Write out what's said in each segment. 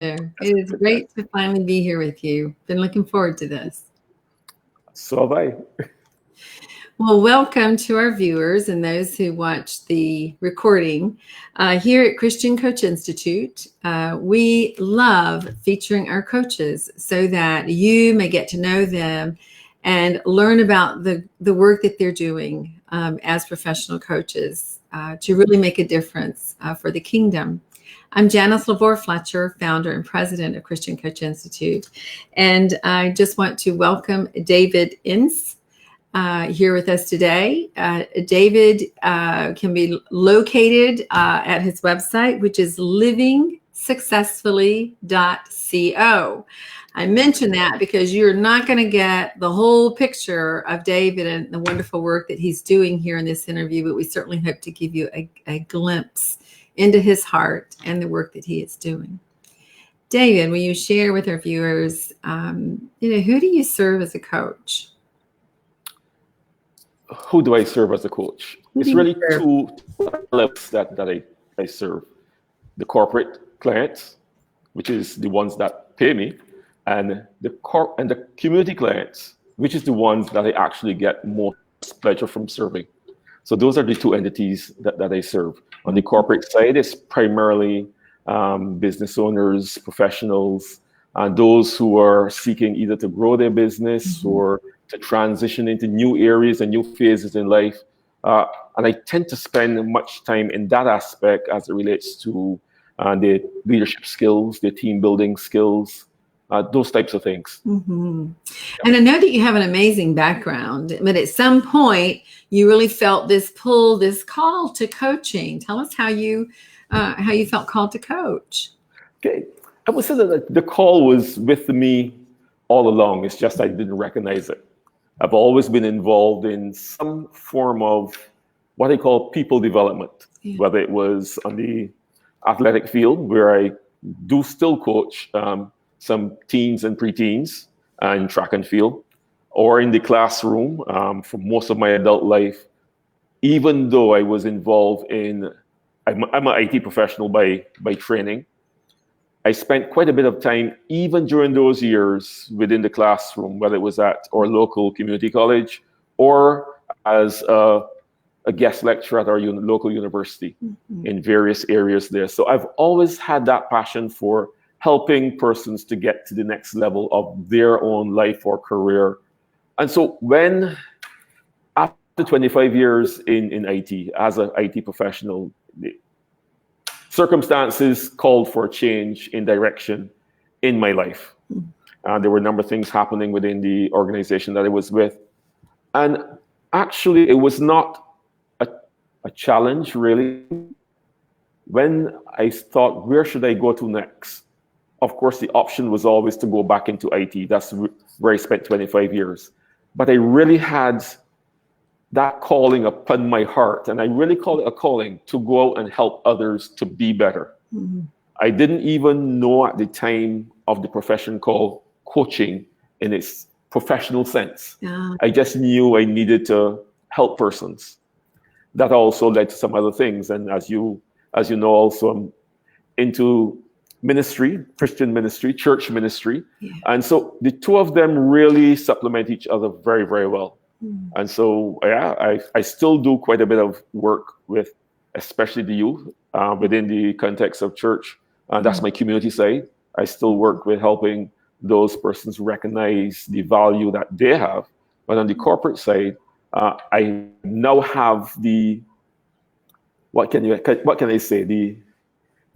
It is great to finally be here with you. Been looking forward to this. So have I. Well, welcome to our viewers and those who watch the recording. Here at Christian Coach Institute, we love featuring our coaches so that you may get to know them and learn about the work that they're doing as professional coaches to really make a difference for the kingdom. I'm Janice LaVore Fletcher, founder and president of Christian Coach Institute. And I just want to welcome David Ince here with us today. David can be located at his website, which is livingsuccessfully.co. I mention that because you're not going to get the whole picture of David and the wonderful work that he's doing here in this interview, but we certainly hope to give you a glimpse into his heart and the work that he is doing. David, will you share with our viewers, who do you serve as a coach? Who do I serve as a coach? It's really two levels that I serve. The corporate clients, which is the ones that pay me, and the community clients, which is the ones that I actually get most pleasure from serving. So those are the two entities that I serve. On the corporate side, it's primarily business owners, professionals, and those who are seeking either to grow their business or to transition into new areas and new phases in life. And I tend to spend much time in that aspect as it relates to their leadership skills, their team building skills, those types of things. Mm-hmm. And I know that you have an amazing background, but at some point you really felt this pull, this call to coaching. Tell us how you felt called to coach. Okay, I would say that the call was with me all along. It's just I didn't recognize it. I've always been involved in some form of what I call people development, whether it was on the athletic field, where I do still coach some teens and preteens in track and field, or in the classroom for most of my adult life, even though I was involved in, I'm an IT professional by training. I spent quite a bit of time, even during those years, within the classroom, whether it was at our local community college or as a guest lecturer at our local university in various areas there. So I've always had that passion for helping persons to get to the next level of their own life or career. And so when, after 25 years in IT, as an IT professional, circumstances called for a change in direction in my life. There were a number of things happening within the organization that I was with. And actually, it was not a challenge, really. When I thought, where should I go to next? Of course, the option was always to go back into IT. That's where I spent 25 years. But I really had that calling upon my heart, and I really call it a calling to go out and help others to be better. I didn't even know at the time of the profession called coaching in its professional sense. I just knew I needed to help persons. That also led to some other things, and as you know, also I'm into ministry, Christian ministry, church ministry, and so the two of them really supplement each other very, very well. And so, I still do quite a bit of work with, especially the youth, within the context of church. That's my community side. I still work with helping those persons recognize the value that they have. But on the corporate side, I now have the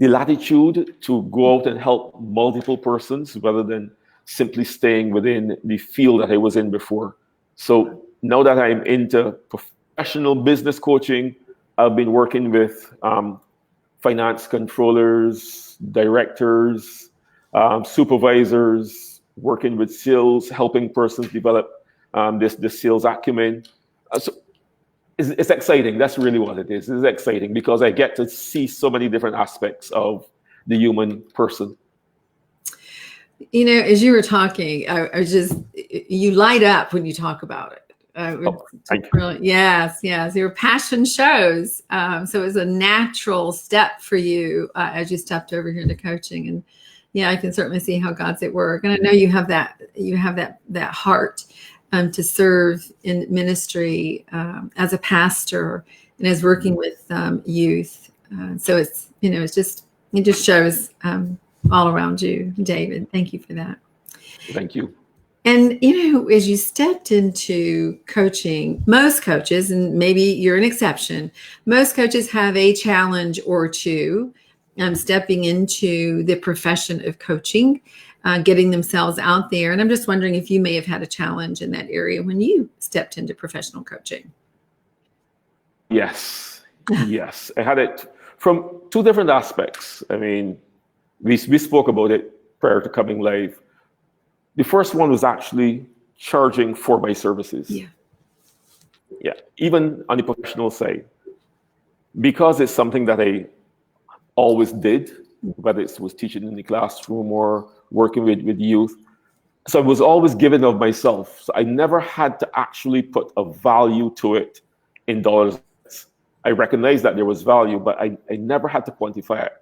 latitude to go out and help multiple persons rather than simply staying within the field that I was in before. So now that I'm into professional business coaching, I've been working with finance controllers, directors, supervisors, working with sales, helping persons develop this sales acumen. So it's exciting. That's really what it is. It's exciting because I get to see so many different aspects of the human person. You know, as you were talking, you light up when you talk about it. Yes, your passion shows. So it was a natural step for you as you stepped over here to coaching. And Yeah, I can certainly see how God's at work, and I know you have that heart to serve in ministry as a pastor and as working with youth. So it just shows all around you, David. Thank you for that. Thank you. And as you stepped into coaching, most coaches, and maybe you're an exception, most coaches have a challenge or two stepping into the profession of coaching, getting themselves out there. And I'm just wondering if you may have had a challenge in that area when you stepped into professional coaching. Yes. Yes. I had it from two different aspects. I mean, we spoke about it prior to coming live. The first one was actually charging for my services. Yeah. Yeah. Even on the professional side, because it's something that I always did, whether it was teaching in the classroom or working with youth. So I was always giving of myself. So I never had to actually put a value to it in dollars. I recognized that there was value, but I never had to quantify it.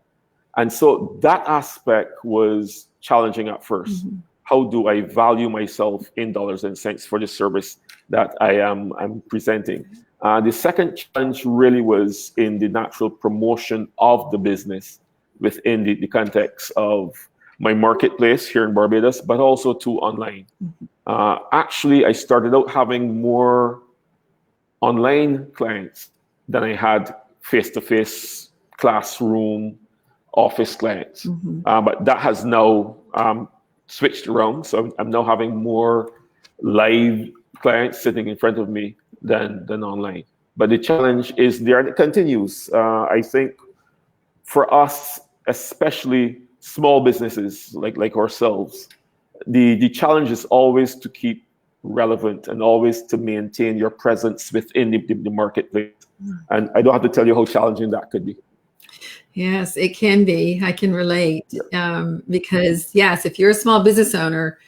And so that aspect was challenging at first. Mm-hmm. How do I value myself in dollars and cents for the service that I'm presenting? The second challenge really was in the natural promotion of the business within the context of my marketplace here in Barbados, but also to online. Mm-hmm. Actually, I started out having more online clients than I had face-to-face classroom office clients. Mm-hmm. But that has now switched around. So I'm now having more live clients sitting in front of me than online. But the challenge is there and it continues. I think for us, especially small businesses like ourselves, the challenge is always to keep relevant and always to maintain your presence within the marketplace. And I don't have to tell you how challenging that could be. Yes, it can be. I can relate because yes, if you're a small business owner,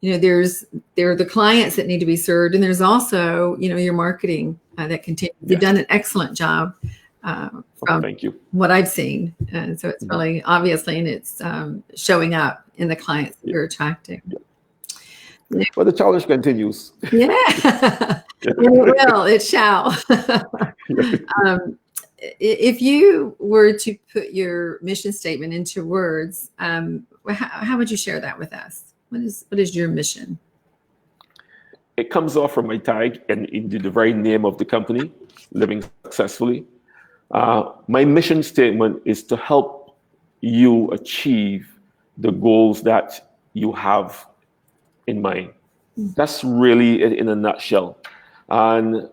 there are the clients that need to be served, and there's also your marketing that continues. You've done an excellent job from Thank you. What I've seen, and so it's really obviously, and it's showing up in the clients that you're attracting. Yeah. But the challenge continues. Yeah, and it will. It shall. If you were to put your mission statement into words, how would you share that with us? What is your mission? It comes off from my tag and into the very name of the company, Living Successfully. My mission statement is to help you achieve the goals that you have in mind. Mm-hmm. That's really it in a nutshell. And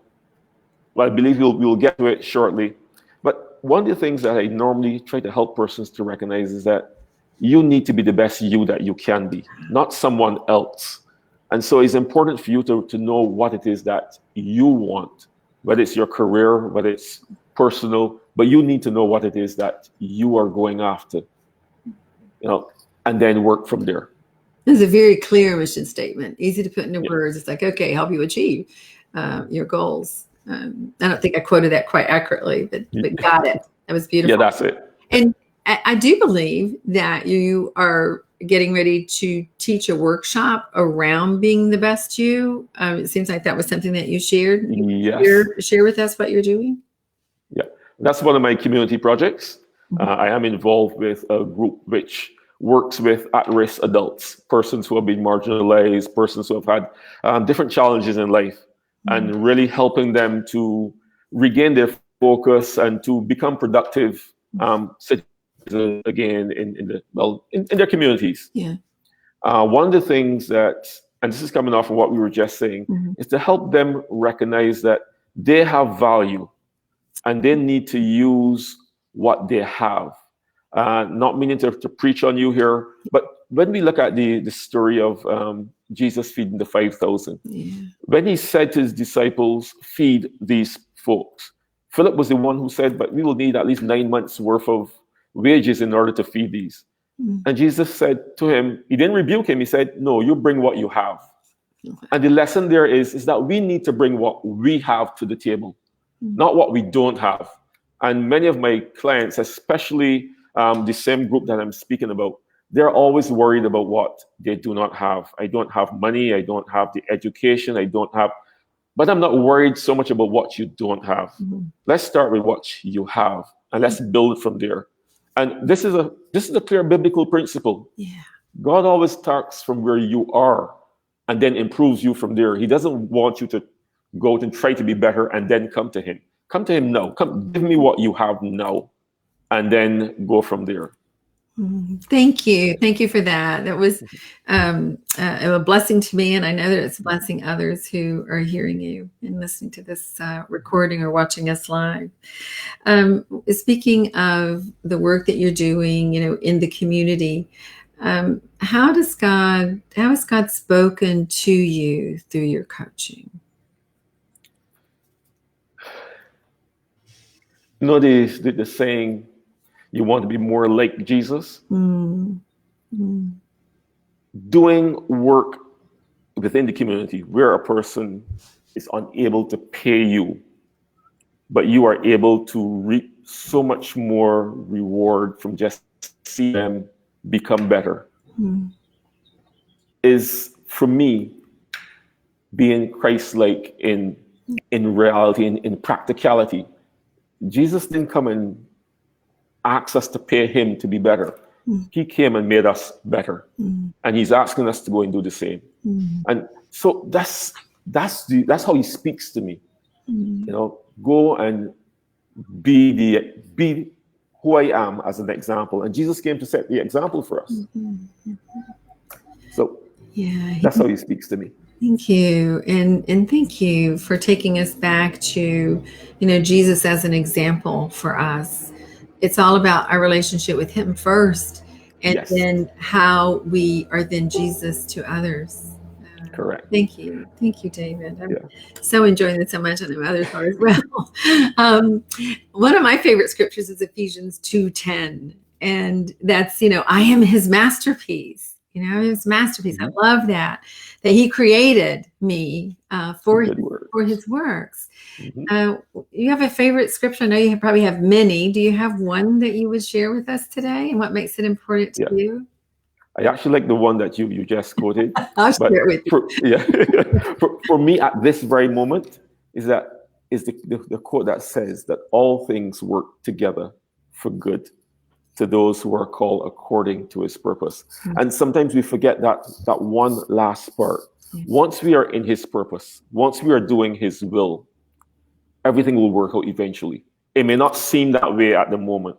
I believe we'll get to it shortly. But one of the things that I normally try to help persons to recognize is that you need to be the best you that you can be, not someone else. And so it's important for you to know what it is that you want, whether it's your career, whether it's personal, but you need to know what it is that you are going after, and then work from there. It's a very clear mission statement, easy to put into words. It's like, okay, help you achieve your goals. I don't think I quoted that quite accurately, but got it. That was beautiful. Yeah, that's it. And I do believe that you are getting ready to teach a workshop around being the best you. It seems like that was something that you shared. Yes. Share with us what you're doing. Yeah, that's one of my community projects. Mm-hmm. I am involved with a group which works with at-risk adults, persons who have been marginalized, persons who have had different challenges in life. Mm-hmm. And really helping them to regain their focus and to become productive citizens again in their communities. Yeah. One of the things that, and this is coming off of what we were just saying, mm-hmm. is to help them recognize that they have value and they need to use what they have. Not meaning to preach on you here, but when we look at the story of Jesus feeding the 5,000, when he said to his disciples, feed these folks, Philip was the one who said, but we will need at least 9 months worth of wages in order to feed these. And Jesus said to him, he didn't rebuke him. He said, no, you bring what you have. And the lesson there is that we need to bring what we have to the table, not what we don't have. And many of my clients, especially the same group that I'm speaking about, they're always worried about what they do not have. I don't have money. I don't have the education. I don't have, but I'm not worried so much about what you don't have. Let's start with what you have, and let's build from there. And this is a clear biblical principle. Yeah. God always starts from where you are and then improves you from there. He doesn't want you to go out and try to be better and then come to him. Come to him now. Come, give me what you have now, and then go from there. Thank you. Thank you for that. That was a blessing to me, and I know that it's blessing others who are hearing you and listening to this recording or watching us live. Speaking of the work that you're doing, in the community, how has God spoken to you through your coaching? The saying, you want to be more like Jesus? Doing work within the community where a person is unable to pay you, but you are able to reap so much more reward from just seeing them become better, is, for me, being Christ-like in reality, in practicality. Jesus didn't come and ask us to pay him to be better. He came and made us better, and he's asking us to go and do the same. And so that's how he speaks to me. Go and be who I am as an example. And Jesus came to set the example for us. So that's how he speaks to me. Thank you. And thank you for taking us back to, Jesus as an example for us. It's all about our relationship with him first, and then how we are then Jesus to others. Correct. Thank you. Thank you, David. I'm so enjoying this so much, and I know others are as well. One of my favorite scriptures is Ephesians 2:10. And that's, I am his masterpiece. His masterpiece. I love that he created me for his works. You have a favorite scripture? I know you probably have many. Do you have one that you would share with us today, and what makes it important to you? I actually like the one that you just quoted. I'll share it with you. For me, at this very moment, is the quote that says that all things work together for good to those who are called according to his purpose. And sometimes we forget that one last part. Once we are in his purpose, once we are doing his will, everything will work out eventually. It may not seem that way at the moment,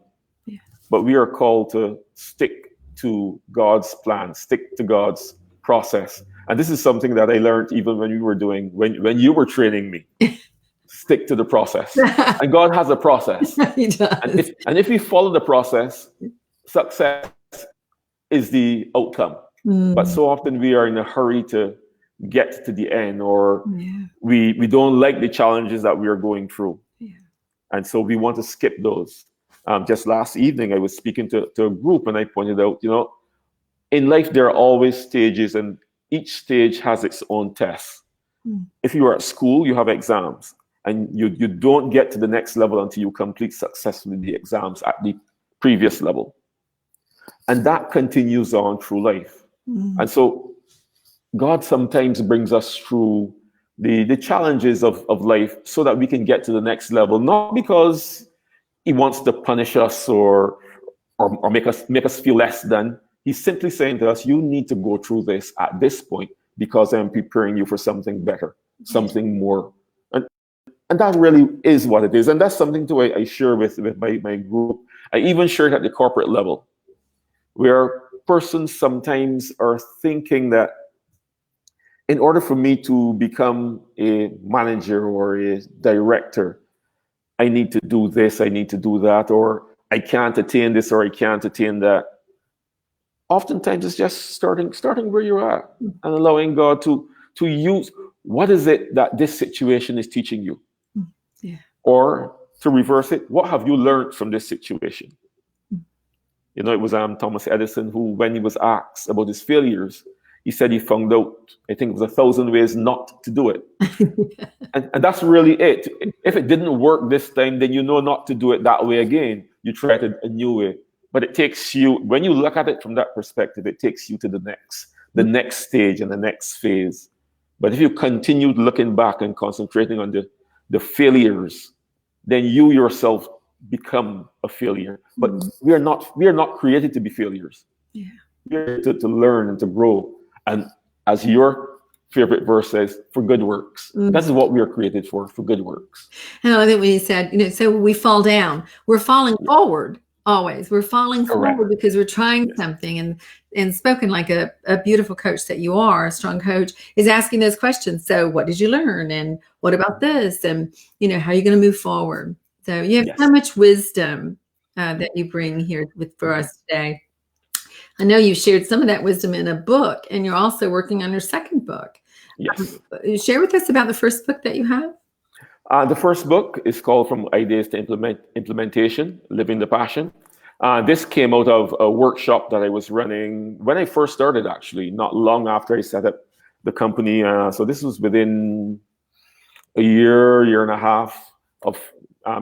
but we are called to stick to God's plan, stick to God's process. And this is something that I learned even when you were training me. Stick to the process. And God has a process. He does. And if we follow the process, success is the outcome. But so often we are in a hurry to get to the end, or we don't like the challenges that we are going through. And so we want to skip those. Just last evening, I was speaking to a group, and I pointed out, in life, there are always stages, and each stage has its own tests. If you are at school, you have exams. And you don't get to the next level until you complete successfully the exams at the previous level. And that continues on through life. And so God sometimes brings us through the challenges of life so that we can get to the next level, not because he wants to punish us or make us feel less than. He's simply saying to us, you need to go through this at this point because I'm preparing you for something better, something more. And that really is what it is. And that's something too I share with my group. I even share it at the corporate level, where persons sometimes are thinking that in order for me to become a manager or a director, I need to do this, I need to do that, or I can't attain this or I can't attain that. Oftentimes it's just starting where you're at and allowing God to use what is it that this situation is teaching you. Or to reverse it, what have you learned from this situation? It was Thomas Edison who, when he was asked about his failures, he said he found out, I think it was 1,000 ways not to do it. and that's really it. If it didn't work this time, then not to do it that way again. You try it a new way. but it takes you, when you look at it from that perspective, it takes you to the next stage and the next phase. But if you continue looking back and concentrating on the failures, then you yourself become a failure. But we are not created to be failures. Yeah. We're to learn and to grow. And as your favorite verse says, for good works. That's what we are created for good works. And I think when you said, so we fall down, we're falling forward always. We're falling forward because we're trying something. And spoken like a beautiful coach that you are, a strong coach, is asking those questions. So what did you learn? And what about this? And, how are you going to move forward? So you have so much wisdom that you bring here for us today. I know you shared some of that wisdom in a book, and you're also working on your second book. Yes. Share with us about the first book that you have. The first book is called From Ideas to Implementation, Living the Passion. This came out of a workshop that I was running when I first started, actually, not long after I set up the company. So this was within a year and a half of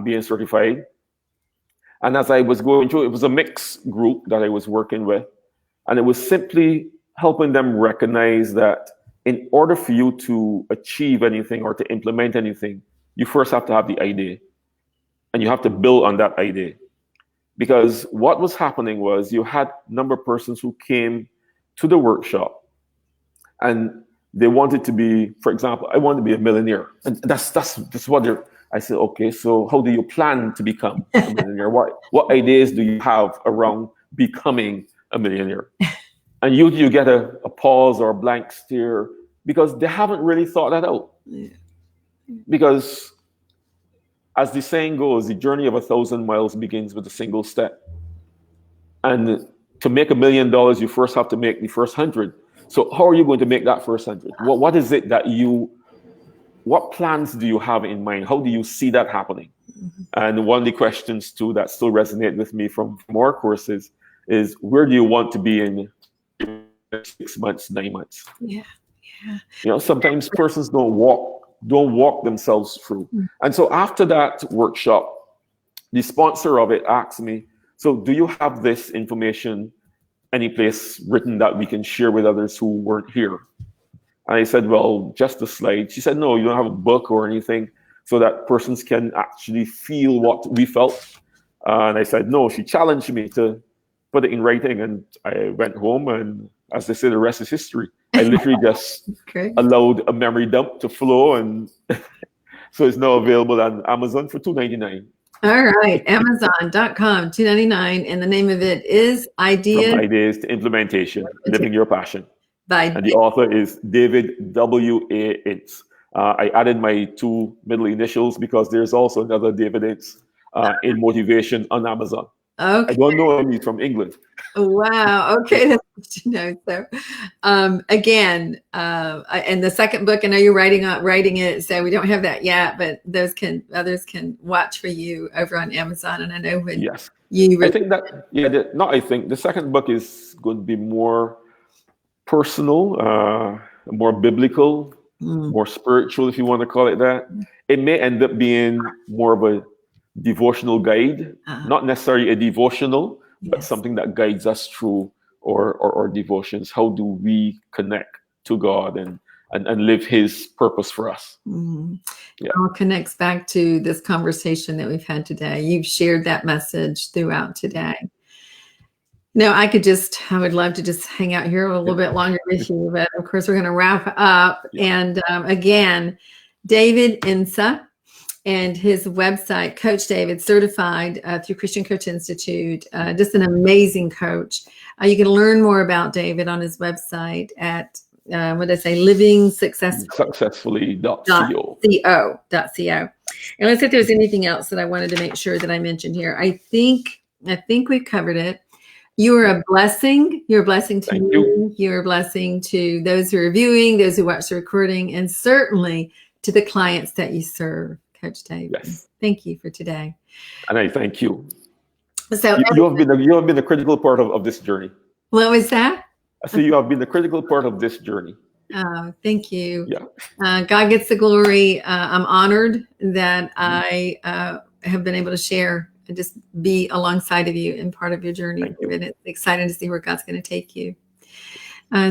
being certified. And as I was going through, it was a mixed group that I was working with. And it was simply helping them recognize that in order for you to achieve anything or to implement anything, you first have to have the idea. And you have to build on that idea. Because what was happening was you had a number of persons who came to the workshop and they wanted to be, for example, I want to be a millionaire. And that's what they're, I said, okay, so how do you plan to become a millionaire? What ideas do you have around becoming a millionaire? And you get a pause or a blank stare because they haven't really thought that out. Yeah. Because as the saying goes, the journey of 1,000 miles begins with a single step. And to make $1 million, you first have to make the first 100. So how are you going to make that first 100? What is it that what plans do you have in mind? How do you see that happening? Mm-hmm. And one of the questions too that still resonate with me from our courses is where do you want to be in 6 months, 9 months? Yeah. Sometimes persons don't walk themselves through. Mm-hmm. And so after that workshop, the sponsor of it asked me, so do you have this information any place written that we can share with others who weren't here? And I said, well, just a slide. She said, no, you don't have a book or anything so that persons can actually feel what we felt. And I said, no, she challenged me to put it in writing. And I went home and as they say, the rest is history. I literally just allowed a memory dump to flow. And so it's now available on Amazon for $2.99. All right, Amazon.com, $2.99. And the name of it is Ideas. From Ideas to Implementation, Living Your Passion. And the author is David W.A. Ince. I added my 2 middle initials because there's also another David Ince in motivation on Amazon. Okay. I don't know him. He's from England. Wow. Okay. That's good to know. So, again, and the second book, I know you're writing it, so we don't have that yet, but others can watch for you over on Amazon. And I know when you. I think that the second book is going to be more personal, more biblical, more spiritual, if you want to call it that. It may end up being more of a devotional guide, not necessarily a devotional, but something that guides us through our devotions. How do we connect to God and live His purpose for us? Mm-hmm. It all connects back to this conversation that we've had today. You've shared that message throughout today. No, I would love to just hang out here a little bit longer with you, but of course we're going to wrap up. And again, David Ince and his website, Coach David, certified through Christian Coach Institute, just an amazing coach. You can learn more about David on his website at, livingsuccessfully.co. And let's see if there's anything else that I wanted to make sure that I mentioned here. I think we've covered it. You are a blessing. You're a blessing to me. You're a blessing to those who are viewing, those who watch the recording, and certainly to the clients that you serve, Coach David. Yes. Thank you for today. And I thank you. So you have been a critical part of this journey. What was that? I say you have been a critical part of this journey. Oh, thank you. Yeah. God gets the glory. I'm honored that I have been able to share just be alongside of you and part of your journey. Thank you. And it's exciting to see where God's going to take you.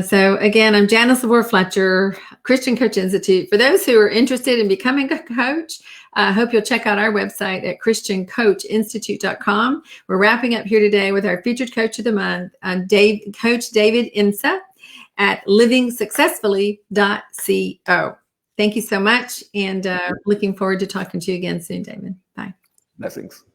So again, I'm Janice Labor-Fletcher, Christian Coach Institute. For those who are interested in becoming a coach, I hope you'll check out our website at christiancoachinstitute.com. We're wrapping up here today with our featured coach of the month, Coach David Ince at livingsuccessfully.co. Thank you so much, and looking forward to talking to you again soon, David. Bye. Blessings.